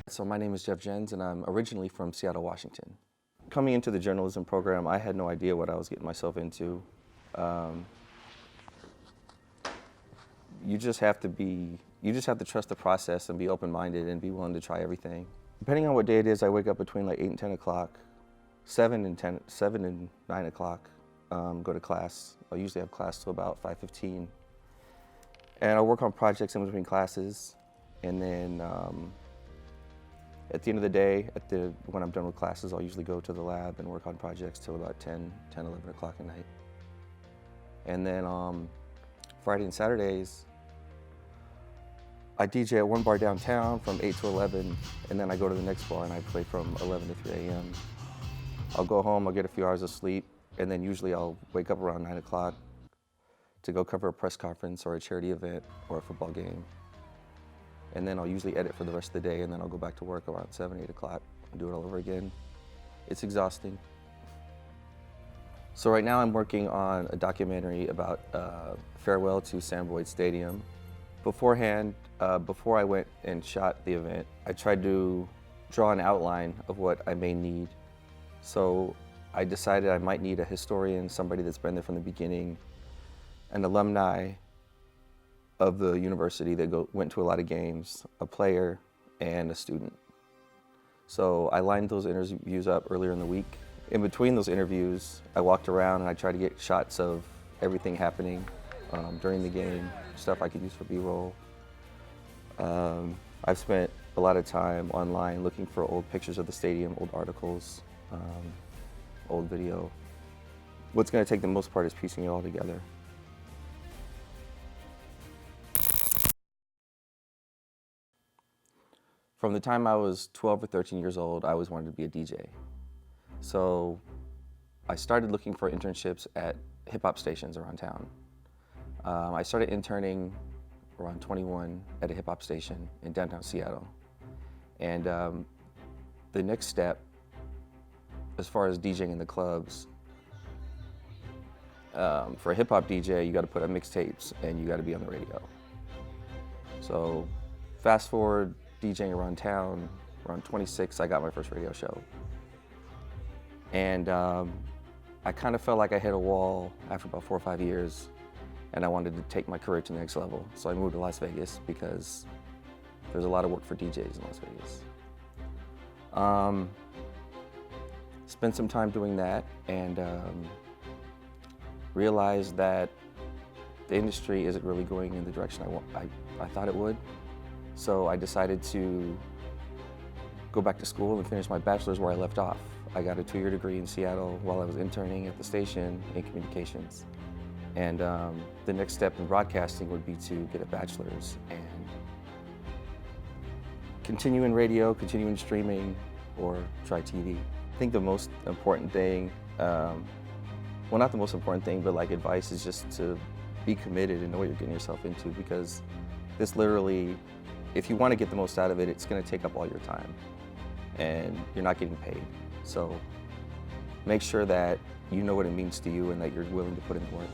So my name is Jeff Jens, and I'm originally from Seattle, Washington. Coming into the journalism program, I had no idea what I was getting myself into. You just have to trust the process and be open-minded and be willing to try everything. Depending on what day it is, I wake up between like 8 and 10 o'clock, 7 and 9 o'clock, go to class. I'll usually have class till about 5:15. And I'll work on projects in between classes, and then at the end of the day, when I'm done with classes, I'll usually go to the lab and work on projects till about 10, 11 o'clock at night. And then Friday and Saturdays, I DJ at one bar downtown from 8 to 11, and then I go to the next bar and I play from 11 to 3 a.m. I'll go home, I'll get a few hours of sleep, and then usually I'll wake up around 9 o'clock to go cover a press conference or a charity event or a football game. And then I'll usually edit for the rest of the day, and then I'll go back to work around 7, 8 o'clock and do it all over again. It's exhausting. So right now I'm working on a documentary about farewell to Sam Boyd Stadium. Beforehand, before I went and shot the event, I tried to draw an outline of what I may need. So I decided I might need a historian, somebody that's been there from the beginning, an alumni of the university that went to a lot of games, a player, and a student. So I lined those interviews up earlier in the week. In between those interviews, I walked around and I tried to get shots of everything happening during the game, stuff I could use for B-roll. I've spent a lot of time online looking for old pictures of the stadium, old articles, old video. What's gonna take the most part is piecing it all together. From the time I was 12 or 13 years old, I always wanted to be a DJ. So I started looking for internships at hip-hop stations around town. I started interning around 21 at a hip-hop station in downtown Seattle. And the next step, as far as DJing in the clubs, for a hip-hop DJ, you gotta put out mixtapes and you gotta be on the radio. So fast forward, DJing around town, around 26, I got my first radio show. And I kind of felt like I hit a wall after about 4 or 5 years, and I wanted to take my career to the next level. So I moved to Las Vegas because there's a lot of work for DJs in Las Vegas. Spent some time doing that and realized that the industry isn't really going in the direction I thought it would. So I decided to go back to school and finish my bachelor's where I left off. I got a 2-year degree in Seattle while I was interning at the station in communications. And the next step in broadcasting would be to get a bachelor's and continue in radio, continue in streaming, or try TV. I think the most important thing, well, not the most important thing, but like advice is just to be committed and know what you're getting yourself into, because this literally, if you want to get the most out of it, it's going to take up all your time and you're not getting paid. So make sure that you know what it means to you and that you're willing to put in the work.